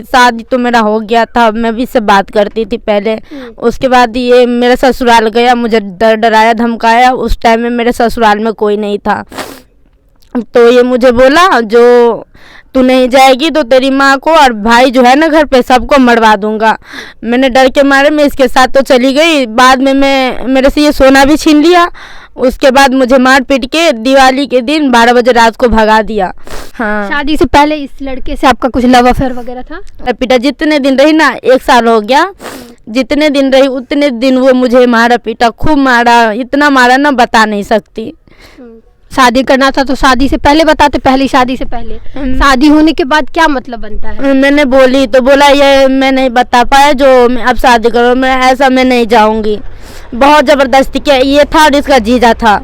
शादी तो मेरा हो गया था, मैं भी इससे बात करती थी पहले। उसके बाद ये मेरे ससुराल गया, मुझे डराया धमकाया। उस टाइम में मेरे ससुराल में कोई नहीं था, तो ये मुझे बोला जो तू नहीं जाएगी तो तेरी माँ को और भाई जो है ना घर पे सबको मरवा दूंगा। मैंने डर के मारे मैं इसके साथ तो चली गई। बाद में मेरे से ये सोना भी छीन लिया। उसके बाद मुझे मार पीट के दिवाली के दिन 12 बजे रात को भगा दिया। हाँ, शादी से पहले इस लड़के से आपका कुछ लव अफेयर वगैरह था? पीटा जितने दिन रही ना, 1 साल हो गया, जितने दिन रही उतने दिन वो मुझे मारा पीटा, खूब मारा, इतना मारा ना बता नहीं सकती। शादी करना था तो शादी से पहले बताते, पहली शादी से पहले। शादी होने के बाद क्या मतलब बनता है? मैंने बोली तो बोला ये मैं नहीं बता पाया, जो मैं अब शादी करो, मैं ऐसा मैं नहीं जाऊंगी। बहुत ज़बरदस्ती किया, ये था और इसका जीजा था,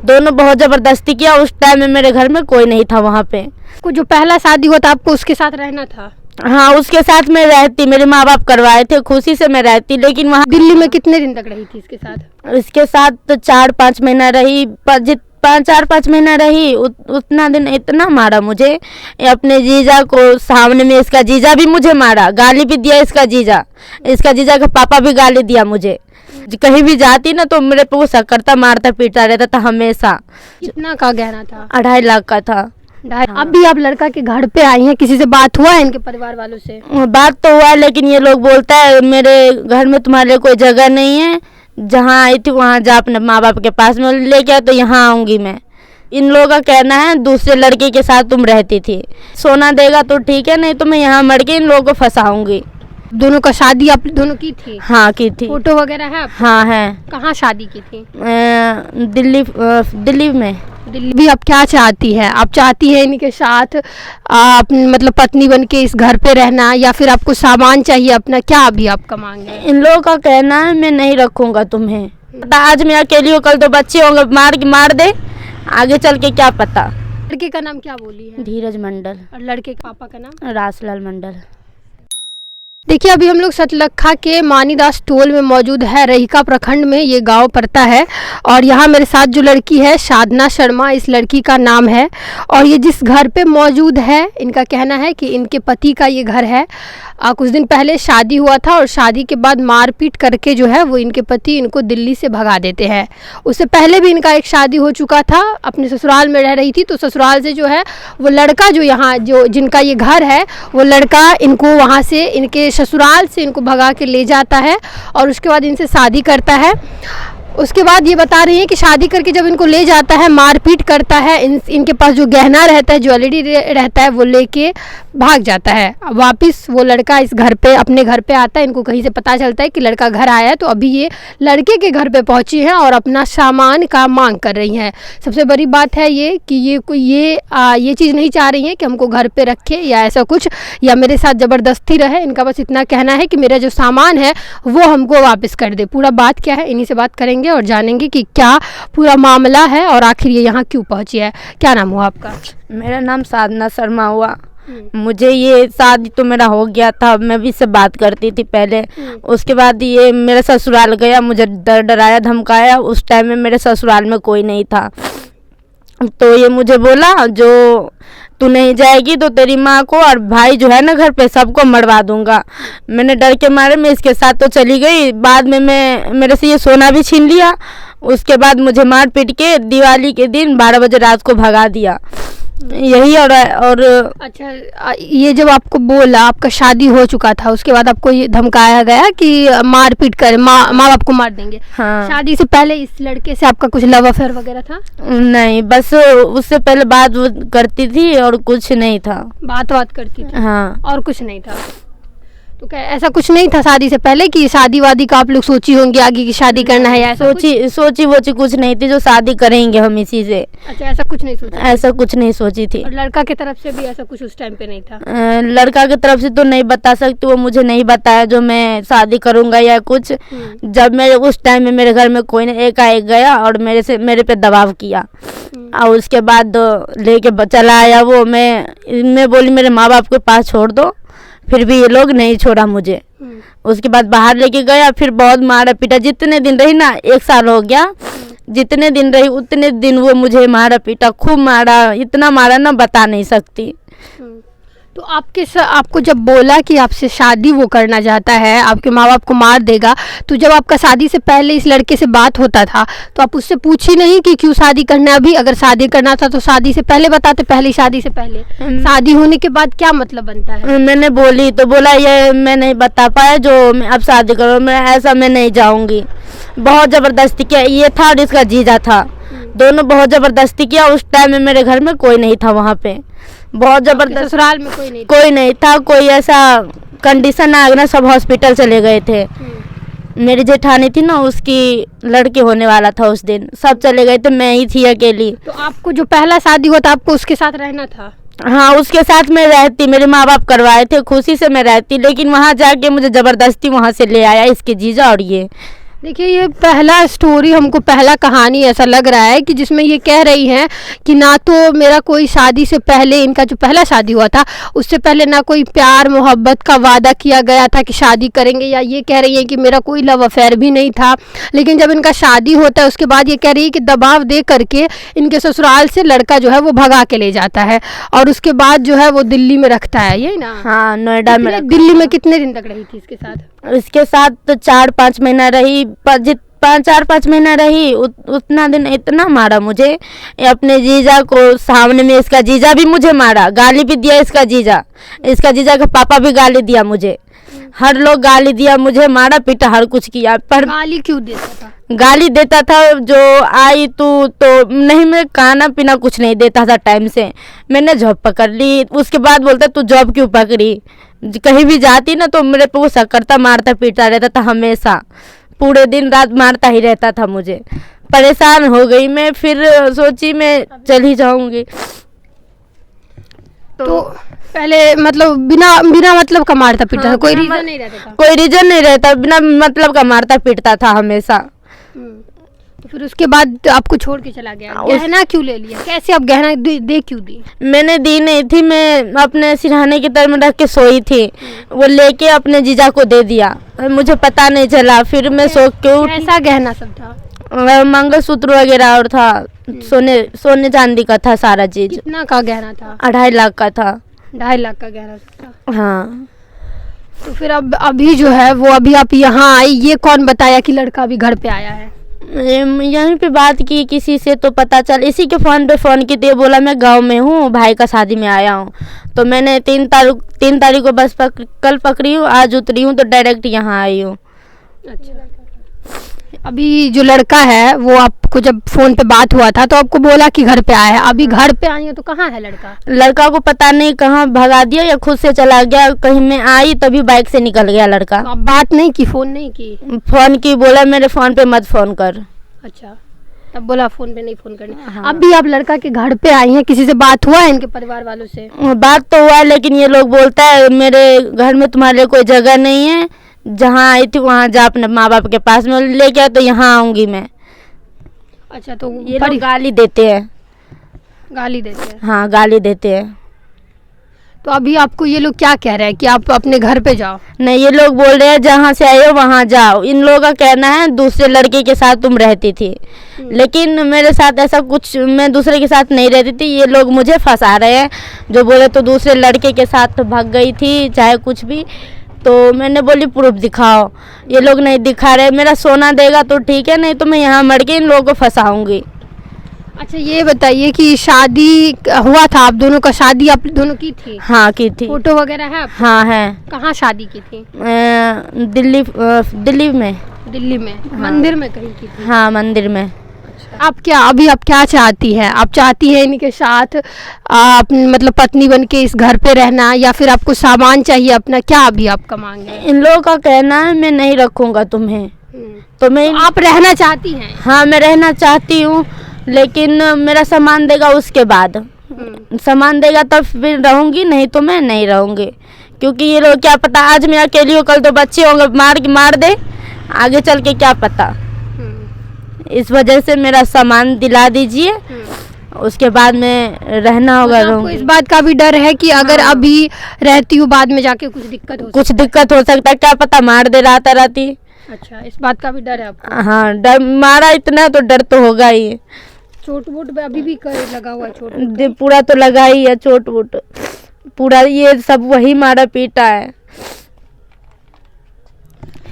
दोनों बहुत ज़बरदस्ती किया। उस टाइम में मेरे घर में कोई नहीं था वहाँ पे। को जो पहला शादी हुआ था आपको उसके साथ रहना था? हाँ, उसके साथ मैं रहती, मेरे माँ बाप करवाए थे, खुशी से मैं रहती। लेकिन वहाँ दिल्ली में कितने दिन तक रही थी इसके साथ? इसके साथ तो 4-5 महीना रही, 4-5 महीना रही। उतना दिन इतना मारा मुझे, अपने जीजा को सामने में। इसका जीजा भी मुझे मारा, गाली भी दिया इसका जीजा का पापा भी गाली दिया मुझे। कहीं भी जाती ना तो मेरे पे वो शक करता, मारता पीटता रहता था हमेशा। कितना का गहना था? 2.5 लाख का था। अब भी आप लड़का के घर पे आई हैं, किसी से बात हुआ है इनके परिवार वालों से? बात तो हुआ, लेकिन ये लोग बोलता है मेरे घर में तुम्हारे लिए कोई जगह नहीं है, जहाँ आई थी वहाँ जा, अपने माँ बाप के पास में ले गया तो यहाँ आऊँगी मैं। इन लोगों का कहना है दूसरे लड़के के साथ तुम रहती थी, सोना देगा तो ठीक है, नहीं तो मैं यहाँ मर के इन लोगों को फंसाऊंगी। दोनों का शादी आप दोनों की थी? हाँ, की थी। फोटो वगैरह है आपके? हाँ है। कहाँ शादी की थी? दिल्ली में। दिल्ली भी। आप क्या चाहती है? आप चाहती है इनके साथ आप मतलब पत्नी बन के इस घर पे रहना, या फिर आपको सामान चाहिए अपना? क्या अभी आपका मांग है? इन लोगों का कहना है मैं नहीं रखूंगा तुम्हें, आज मैं अकेली हूँ, कल तो बच्चे होंगे, मार दे, आगे चल के क्या पता। लड़के का नाम क्या बोली है? धीरज मंडल। और लड़के के पापा का नाम? रासलाल मंडल। देखिए, अभी हम लोग सतलखा के मानीदास टोल में मौजूद है। रहिका प्रखंड में ये गांव पड़ता है, और यहाँ मेरे साथ जो लड़की है साधना शर्मा, इस लड़की का नाम है। और ये जिस घर पे मौजूद है, इनका कहना है कि इनके पति का ये घर है। कुछ दिन पहले शादी हुआ था, और शादी के बाद मारपीट करके जो है वो इनके पति इनको दिल्ली से भगा देते हैं। उससे पहले भी इनका एक शादी हो चुका था, अपने ससुराल में रह रही थी, तो ससुराल से जो है वो लड़का जो यहाँ जो जिनका ये घर है, वो लड़का इनको वहाँ से इनके ससुराल से इनको भगा के ले जाता है, और उसके बाद इनसे शादी करता है। उसके बाद ये बता रही है कि शादी करके जब इनको ले जाता है, मारपीट करता है, इनके पास जो गहना रहता है, ज्वेलरी रहता है, वो लेके भाग जाता है। अब वापस वो लड़का इस घर पे, अपने घर पे आता है। इनको कहीं से पता चलता है कि लड़का घर आया है, तो अभी ये लड़के के घर पे पहुंची हैं और अपना सामान का मांग कर रही हैं। सबसे बड़ी बात है ये कि ये चीज़ नहीं चाह रही हैं कि हमको घर पे रखे या ऐसा कुछ, या मेरे साथ ज़बरदस्ती रहे। इनका बस इतना कहना है कि मेरा जो सामान है वो हमको वापस कर दे। पूरा बात क्या है इन्हीं से बात करेंगे और जानेंगे कि क्या पूरा मामला है और आखिर ये यहाँ क्यों पहुँची है। क्या नाम हुआ आपका? मेरा नाम साधना शर्मा हुआ। मुझे ये शादी तो मेरा हो गया था, मैं भी इससे बात करती थी पहले। उसके बाद ये मेरे ससुराल गया, मुझे डराया धमकाया। उस टाइम में मेरे ससुराल में कोई नहीं था, तो ये मुझे बोला जो तू नहीं जाएगी तो तेरी माँ को और भाई जो है ना घर पे सबको मरवा दूंगा। मैंने डर के मारे मैं इसके साथ तो चली गई। बाद में मेरे से ये सोना भी छीन लिया। उसके बाद मुझे मार पीट के दिवाली के दिन 12 बजे रात को भगा दिया। यही और अच्छा, ये जब आपको बोला आपका शादी हो चुका था, उसके बाद आपको ये धमकाया गया कि मारपीट कर माँ बाप को मार देंगे। हाँ। शादी से पहले इस लड़के से आपका कुछ लव अफेयर वगैरह था? नहीं, बस उससे पहले बात करती थी और कुछ नहीं था। बात करती थी? हाँ। और कुछ नहीं था? तो क्या ऐसा कुछ नहीं था शादी से पहले कि शादी वादी का आप लोग सोची होंगी आगे की शादी करना है? ऐसा सोची वोची कुछ नहीं थी जो शादी करेंगे हम इसी से। अच्छा, ऐसा कुछ नहीं सोचा? ऐसा कुछ नहीं सोची थी। और लड़का की तरफ से भी ऐसा कुछ उस टाइम पे नहीं था? लड़का की तरफ से तो नहीं बता सकती, वो मुझे नहीं बताया जो मैं शादी करूंगा या कुछ। जब मैं उस टाइम में मेरे घर में कोई नहीं, एकाएक गया और मेरे पे दबाव किया, और उसके बाद लेके चला आया वो। मैं बोली मेरे माँ बाप के पास छोड़ दो, फिर भी ये लोग नहीं छोड़ा मुझे। उसके बाद बाहर लेके गया, फिर बहुत मारा पीटा। जितने दिन रही ना, 1 साल हो गया, जितने दिन रही उतने दिन वो मुझे मारा पीटा, खूब मारा, इतना मारा ना बता नहीं सकती। तो आपको जब बोला कि आपसे शादी वो करना चाहता है, आपके माँ बाप को मार देगा, तो जब आपका शादी से पहले इस लड़के से बात होता था तो आप उससे पूछी नहीं कि क्यों शादी करना है? अभी अगर शादी करना था तो शादी से पहले बताते, पहली शादी से पहले। शादी होने के बाद क्या मतलब बनता है? मैंने बोली तो बोला ये मैं नहीं बता पाया, जो मैं अब शादी करो, मैं ऐसा मैं नहीं जाऊंगी। बहुत ज़बरदस्ती किया, ये था और इसका जीजा था, दोनों बहुत ज़बरदस्ती किया। उस टाइम में मेरे घर में कोई नहीं था, वहाँ पे बहुत ज़बरदस्त, ससुराल में कोई नहीं था, कोई ऐसा कंडीशन आ गया ना, सब हॉस्पिटल चले गए थे। मेरी जेठानी थी ना, उसकी लड़के होने वाला था उस दिन, सब चले गए थे, मैं ही थी अकेली। तो आपको जो पहला शादी हुआ था आपको उसके साथ रहना था? हाँ, उसके साथ मैं रहती, मेरे माँ बाप करवाए थे, खुशी से मैं रहती, लेकिन वहाँ जाके मुझे ज़बरदस्ती वहाँ से ले आया इसके जीजा। और ये देखिए, ये पहला स्टोरी हमको, पहला कहानी ऐसा लग रहा है कि जिसमें ये कह रही हैं कि ना तो मेरा कोई शादी से पहले, इनका जो पहला शादी हुआ था उससे पहले ना कोई प्यार मोहब्बत का वादा किया गया था कि शादी करेंगे, या ये कह रही है कि मेरा कोई लव अफेयर भी नहीं था। लेकिन जब इनका शादी होता है उसके बाद ये कह रही है कि दबाव दे करके इनके ससुराल से लड़का जो है वो भगा के ले जाता है और उसके बाद जो है वो दिल्ली में रखता है, यही ना? हाँ, नोएडा में। दिल्ली में कितने दिन तक रही थी इसके साथ? इसके साथ तो 4-5 महीना रही, 4-5 महीना रही। उतना दिन इतना मारा मुझे, अपने जीजा को सामने में, इसका जीजा भी मुझे मारा, गाली भी दिया इसका जीजा का पापा भी गाली दिया मुझे, हर लोग गाली दिया मुझे, मारा पीटा, हर कुछ किया। पर गाली क्यों देता था? गाली देता था, जो आई तू तो नहीं, मैं खाना पीना कुछ नहीं देता था टाइम से। मैंने जॉब पकड़ ली, उसके बाद बोलता तू जॉब क्यों पकड़ी? कहीं भी जाती ना तो मेरे पे वो शक करता, मारता पीटता रहता था हमेशा, पूरे दिन रात मारता ही रहता था मुझे। परेशान हो गई मैं, फिर सोची मैं चली जाऊंगी। तो पहले मतलब बिना मतलब का मारता पीटता था, कोई रीजन नहीं रहता था? कोई रीजन नहीं रहता, बिना मतलब का मारता पीटता था हमेशा। तो फिर उसके बाद आपको छोड़ के चला गया। गहना क्यों ले लिया? कैसे आप गहना दे क्यों दी? मैंने दी नहीं थी, मैं अपने सिरहाने की तरफ में रख के सोई थी, वो लेके अपने जीजा को दे दिया, मुझे पता नहीं चला। फिर मैं सो के उठी। ऐसा गहना सब था? मंगलसूत्र वगैरह और था, सोने चांदी का था सारा चीज। कितना का गहना था? 2.5 लाख का था। 2.5 लाख का गहना था? हाँ। तो फिर अब अभी जो है वो, अभी आप यहाँ आई, ये कौन बताया कि लड़का अभी घर पे आया है? यहीं पे बात की किसी से तो पता चल, इसी के फ़ोन पे फ़ोन की थी, बोला मैं गांव में हूँ, भाई का शादी में आया हूँ। तो मैंने 3 तारीख को बस कल पकड़ी हूँ, आज उतरी हूँ, तो डायरेक्ट यहाँ आई हूँ। अच्छा, अभी जो लड़का है वो आपको जब फ़ोन पे बात हुआ था तो आपको बोला कि घर पे आया है, अभी घर पे आई है तो कहाँ है लड़का? लड़का को पता नहीं कहाँ भगा दिया या खुद से चला गया, कहीं मैं आई तभी बाइक से निकल गया लड़का। तो आप बात नहीं की, फ़ोन नहीं की? फ़ोन की, बोला मेरे फ़ोन पे मत फ़ोन कर। अच्छा, तब बोला फ़ोन पे नहीं फ़ोन करने। हाँ। अभी आप लड़का के घर पे आई हैं, किसी से बात हुआ है इनके परिवार वालों से? बात तो हुआ, लेकिन ये लोग बोलता है मेरे घर में तुम्हारे लिए कोई जगह नहीं है, जहाँ आई थी वहाँ जा अपने माँ बाप के पास में ले गया, तो यहाँ आऊँगी मैं। अच्छा, तो ये लोग गाली देते हैं। गाली देते हैं? हाँ, गाली देते हैं। तो अभी आपको ये लोग क्या कह रहे हैं कि आप अपने घर पे जाओ? नहीं, ये लोग बोल रहे हैं जहाँ से आए हो वहाँ जाओ। इन लोगों का कहना है दूसरे लड़के के साथ तुम रहती थी, लेकिन मेरे साथ ऐसा कुछ, मैं दूसरे के साथ नहीं रहती थी। ये लोग मुझे फंसा रहे हैं, जो बोले तो दूसरे लड़के के साथ भाग गई थी चाहे कुछ भी। तो मैंने बोली प्रूफ दिखाओ, ये लोग नहीं दिखा रहे। मेरा सोना देगा तो ठीक है, नहीं तो मैं यहाँ मर के इन लोगों को फंसाऊंगी। अच्छा, ये बताइए कि शादी हुआ था, आप दोनों का शादी आप दोनों की थी? हाँ, की थी। फोटो वगैरह है आपके? हाँ है। कहाँ शादी की थी? दिल्ली में। दिल्ली में? हाँ। मंदिर में कहीं की थी? हाँ, मंदिर में। आप क्या चाहती हैं? आप चाहती हैं इनके साथ आप मतलब पत्नी बन के इस घर पे रहना, या फिर आपको सामान चाहिए अपना? क्या अभी आपका मांग है? इन लोगों का कहना है मैं नहीं रखूंगा तुम्हें, तो मैं तो आप रहना चाहती हैं? हाँ, मैं रहना चाहती हूँ, लेकिन मेरा सामान देगा उसके बाद। सामान देगा तब फिर रहूंगी, नहीं तो मैं नहीं रहूंगी। क्योंकि ये लोग क्या पता, आज मैं अकेली हूँ, कल तो बच्चे होंगे, मार दे, आगे चल के क्या पता। इस वजह से मेरा सामान दिला दीजिए, उसके बाद में रहना होगा। आपको इस बात का भी डर है कि अगर अभी रहती हूँ बाद में जाके कुछ दिक्कत हो सकता है, क्या पता मार दे राती। अच्छा, इस बात का भी डर है आपको? हाँ, डर, मारा इतना तो डर तो होगा ही। चोट वोट अभी भी लगा हुआ है? चोट पूरा तो लगा ही है चोट वोट। पूरा ये सब वही मारा पीटा है।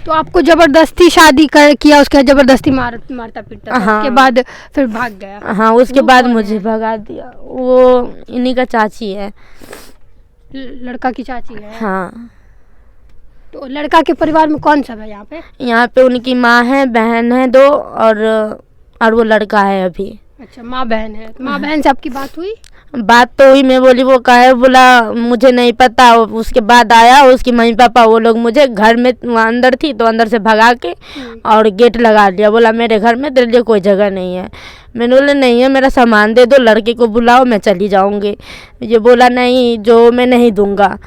तो आपको जबरदस्ती शादी कर किया, उसके बाद जबरदस्ती मारता पीटता था। हाँ। उसके बाद फिर भाग गया। हाँ, उसके वो बाद कौन मुझे है? भगा दिया। वो इन्हीं का चाची है। लड़का की चाची है। हाँ, तो लड़का के परिवार में कौन सब है यहाँ पे? यहाँ पे उनकी माँ है, बहन है 2 और वो लड़का है अभी। अच्छा, माँ बहन है। माँ बहन से आपकी बात हुई? बात तो हुई, मैं बोली वो कहे, बोला मुझे नहीं पता। उसके बाद आया उसकी मम्मी पापा, वो लोग मुझे घर में वहाँ अंदर थी तो अंदर से भगा के और गेट लगा दिया। बोला मेरे घर में तेरे लिए कोई जगह नहीं है। मैंने बोला नहीं है, मेरा सामान दे दो, लड़के को बुलाओ, मैं चली जाऊँगी। ये बोला नहीं, जो मैं नहीं दूँगा,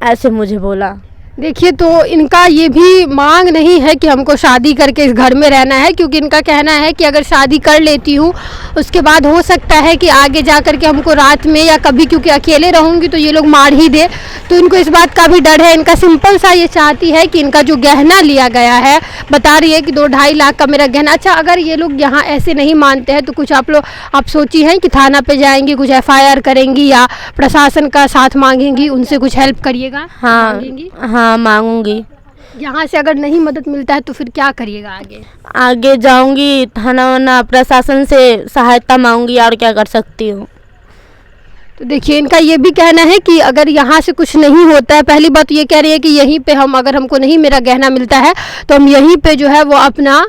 ऐसे मुझे बोला। देखिए, तो इनका ये भी मांग नहीं है कि हमको शादी करके इस घर में रहना है, क्योंकि इनका कहना है कि अगर शादी कर लेती हूँ उसके बाद हो सकता है कि आगे जा कर के हमको रात में या कभी, क्योंकि अकेले रहूँगी तो ये लोग मार ही दे। तो इनको इस बात का भी डर है। इनका सिंपल सा ये चाहती है कि इनका जो गहना लिया गया है, बता रही है कि 2-2.5 लाख का मेरा गहना। अच्छा, अगर ये लोग यहाँ ऐसे नहीं मानते हैं तो कुछ आप सोची हैं कि थाना पे जाएंगी, कुछ FIR करेंगी या प्रशासन का साथ मांगेंगी, उनसे कुछ हेल्प करिएगा? हाँ मांगेंगी? हाँ, मांगूंगी। यहाँ से अगर नहीं मदद मिलता है तो फिर क्या करिएगा आगे? आगे जाऊंगी, थाना वाना प्रशासन से सहायता मांगूंगी, और क्या कर सकती हूँ। तो देखिए, इनका ये भी कहना है कि अगर यहाँ से कुछ नहीं होता है, पहली बात ये कह रही है कि यहीं पे अगर हमको नहीं मेरा गहना मिलता है तो हम यहीं पे जो है वो अपना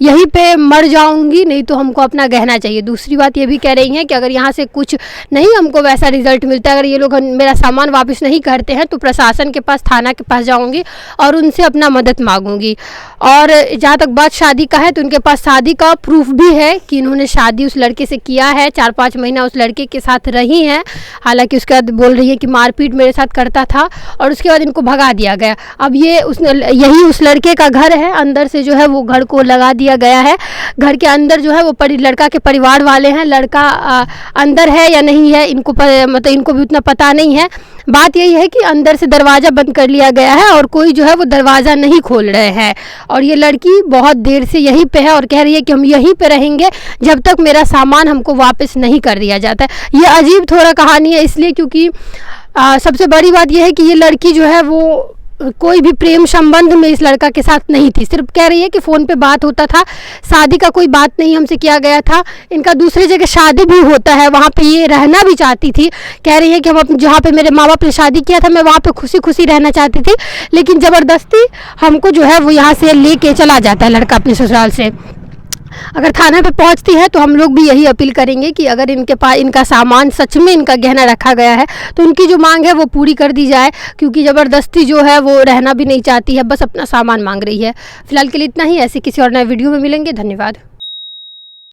यहीं पे मर जाऊंगी, नहीं तो हमको अपना गहना चाहिए। दूसरी बात ये भी कह रही हैं कि अगर यहाँ से कुछ नहीं हमको वैसा रिजल्ट मिलता है, अगर ये लोग मेरा सामान वापस नहीं करते हैं तो प्रशासन के पास, थाना के पास जाऊंगी और उनसे अपना मदद मांगूंगी। और जहाँ तक बात शादी का है तो उनके पास शादी का प्रूफ भी है कि इन्होंने शादी उस लड़के से किया है, 4-5 महीना उस लड़के के साथ रही हैं। हालांकि उसके बाद बोल रही है कि मारपीट मेरे साथ करता था और उसके बाद इनको भगा दिया गया। अब ये यही उस लड़के का घर है, अंदर से जो है वो घर को लगा दिया गया है। घर के अंदर जो है वो लड़का के परिवार वाले हैं। लड़का अंदर है या नहीं है इनको मतलब इनको भी उतना पता नहीं है। बात यही है कि अंदर से दरवाज़ा बंद कर लिया गया है और कोई जो है वो दरवाज़ा नहीं खोल रहे हैं। और ये लड़की बहुत देर से यहीं पे है और कह रही है कि हम यहीं पे रहेंगे जब तक मेरा सामान हमको वापस नहीं कर दिया जाता है। ये अजीब थोड़ा कहानी है, इसलिए क्योंकि सबसे बड़ी बात यह है कि ये लड़की जो है वो कोई भी प्रेम संबंध में इस लड़का के साथ नहीं थी। सिर्फ कह रही है कि फ़ोन पे बात होता था, शादी का कोई बात नहीं हमसे किया गया था। इनका दूसरी जगह शादी भी होता है, वहाँ पे ये रहना भी चाहती थी। कह रही है कि हम जहाँ पे मेरे माँ बाप ने शादी किया था मैं वहाँ पे खुशी खुशी रहना चाहती थी, लेकिन ज़बरदस्ती हमको जो है वो यहाँ से लेके चला जाता है लड़का अपने ससुराल से। अगर थाना पे पहुंचती है तो हम लोग भी यही अपील करेंगे कि अगर इनके पास इनका सामान सच में इनका गहना रखा गया है तो उनकी जो मांग है वो पूरी कर दी जाए, क्योंकि ज़बरदस्ती जो है वो रहना भी नहीं चाहती है, बस अपना सामान मांग रही है। फिलहाल के लिए इतना ही। ऐसे किसी और नए वीडियो में मिलेंगे। धन्यवाद।